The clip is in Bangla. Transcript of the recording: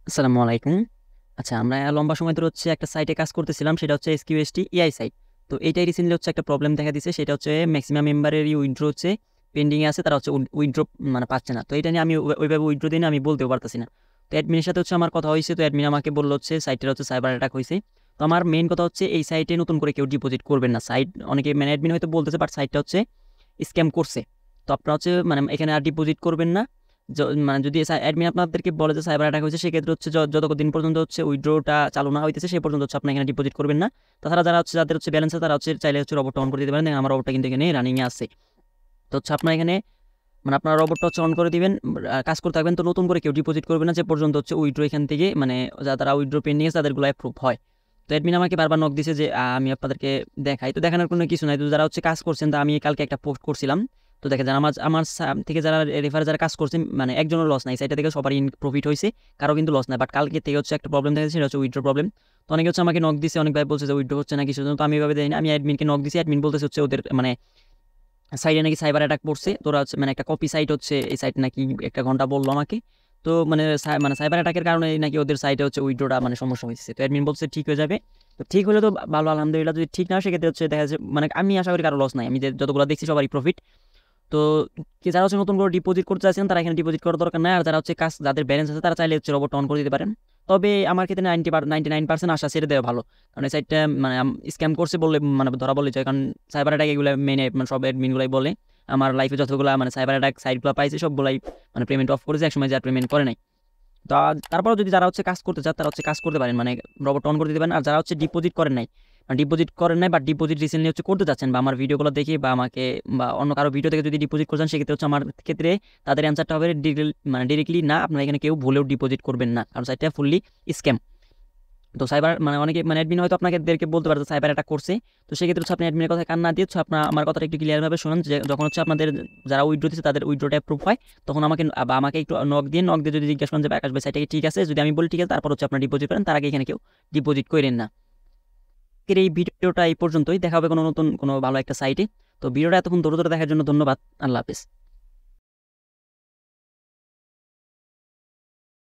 আসসালামু আলাইকুম। আচ্ছা, আমরা লম্বা সময় ধরে একটা সাইটে কাজ করতেছিলাম। সেটা হচ্ছে SQST এআই সাইট। তো এইটাই রিসেন্টলি একটা প্রবলেম দেখা দিছে। সেটা হচ্ছে মেক্সিমাম মেম্বারেরই উইথড্র পেন্ডিং এ আছে। তারা উইথড্র মানে পাচ্ছে না। তো এটা নিয়ে আমি ওইভাবে উইথড্র দিই না, আমি বলতেও পারতেছি না। তো অ্যাডমিনের সাথে আমার কথা হইছে। তো অ্যাডমিন আমাকে বলল সাইটের সাইবার অ্যাটাক হইছে। তো আমার মেইন কথা এই সাইটে নতুন করে কেউ ডিপোজিট করবেন না। সাইট অনেকে মানে অ্যাডমিন হয়তো বলতেছে, বাট সাইটটা স্ক্যাম করছে। তো আপনারা মানে এখানে আর ডিপোজিট করবেন না। মানে যদি অ্যাডমিন আপনাদেরকে বলে যে সাইবার অ্যাটাক হয়েছে, সেক্ষেত্রে যতদিন পর্যন্ত উইথড্রটা চালু না হইতেছে সেই পর্যন্ত আপনি এখানে ডিপোজিট করবেন না। তাছাড়া যাদের ব্যালেন্স আছে তারা চাইলে রোবটটা অন করে দিতে পারেন। দেখেন আমার রোবটটা কিন্তু এখানে রানিং এ আছে। তো আপনার এখানে মানে আপনার রোবটটা অন করে দিবেন, কাজ করতে থাকবেন। তো নতুন করে কেউ ডিপোজিট করবে না যে পর্যন্ত উইথড্র এখান থেকে মানে যারা উইথড্র পেন্ডিং আছে তাদেরগুলো অ্যাপ্রুভ হয়। তো অ্যাডমিন আমাকে বারবার নক দিছে যে আমি আপনাদেরকে দেখাই। তো দেখানোর কোনো কিছু নাই। তো যারা কাজ করছেন, তা আমি কালকে একটা পোস্ট করছিলাম। তো দেখে যারা আমার আমার থেকে যারা রেফারে যারা কাজ করছেন, মানে একজনের লস নাই, সাইটটা থেকে সবারই প্রফিট হয়েছে, কারো কিন্তু লস নাই। বাট কালকে থেকে একটা প্রবলেম দেখা যাচ্ছে, সেটা উইথড্র প্রবলেম। তো অনেকে আমাকে নক দিছে, অনেক ভাই বলছে যে উইথড্র হচ্ছে না কিছু। তো আমি এভাবে দেখিনি, আমি অ্যাডমিনকে নক দিছি। অ্যাডমিন বলতেছে ওদের মানে সাইডে নাকি সাইবার অ্যাটাক পড়ছে। তোরা মানে একটা কপি সাইট এই সাইট নাকি একটা ঘন্টা বললো আমাকে। তো মানে মানে সাইবার অ্যাটাকের কারণে নাকি ওদের সাইটে উইথড্রটা মানে সমস্যা হয়েছে। তো অ্যাডমিন বলছে ঠিক হয়ে যাবে। তো ঠিক হলে তো ভালো, আলহামদুলিল্লাহ। যদি ঠিক না হয় সেক্ষেত্রে দেখা যাচ্ছে মানে আমি আশা করি কারো লস নাই, আমি যতগুলো দেখছি সবারই প্রফিট। তো যারা নতুন করে ডিপোজিট করতে চাচ্ছেন তারা এখানে ডিপোজিট করার দরকার নাই। আর যারা কাজ যাদের ব্যালেন্স আছে তারা চাইলে রোবট অন করে দিতে পারেন। তবে আমার ক্ষেত্রে 99% আশা ছেড়ে দেওয়া ভালো। কারণ এই সাইটটা মানে স্ক্যাম করছে বললে মানে ধরা বলে যায়। কারণ সাইবার অ্যাটাক এগুলো মেনে মানে সব অ্যাডমিন গুলাই বলে। আমার লাইফে যতগুলো মানে সাইবার অ্যাটাক সাইটগুলো পাইছে সবগুলাই মানে পেমেন্ট অফ করেছে, একসময় যারা পেমেন্ট করে নাই। তো তারপরেও যদি যারা কাজ করতে চান তারা কাজ করতে পারেন, মানে রোবট অন করে দিতে পারেন। আর যারা ডিপোজিট করেন নাই বা ডিপোজিট রিসেন্টলি করতে চাচ্ছেন, বা আমার ভিডিওগুলো দেখে বা আমাকে বা অন্য কারো ভিডিও থেকে যদি ডিপোজিট করছেন, সেক্ষেত্রে আমার ক্ষেত্রে তাদের অ্যান্সারটা হবে মানে ডিরেক্টলি না, আপনারা এখানে কেউ ভুলেও ডিপোজিট করবেন না, কারণ সাইটটা ফুললি স্ক্যাম। তো সাইবার মানে অনেকে মানে অ্যাডমিন হয়তো আপনাদেরকে বলতে পারে সাইবার অ্যাটাক করছে। তো সেক্ষেত্রে আপনি অ্যাডমিনের কথা কান না দিয়ে আপনার আমার কথাটা একটু ক্লিয়ার ভাবে শুনুন। যে যখন আপনাদের যারা উইথড্র দিচ্ছে তাদের উইথড্রটা অ্যাপ্রুভ হয়, তখন আমাকে একটু নক দিয়ে যদি জিজ্ঞাসা করেন যে আকাশ ভাই সাইটটা কি ঠিক আছে, যদি আমি বলি ঠিক আছে, তারপর আপনার ডিপোজিট করেন। তার আগে এখানে কেউ ডিপোজিট করেন না। এই ভিডিওটা এই পর্যন্তই, দেখা হবে কোনো নতুন কোনো ভালো একটা সাইটে। তো ভিডিওটা এতক্ষণ ধরে ধরে দেখার জন্য ধন্যবাদ। আল্লাহ হাফেজ।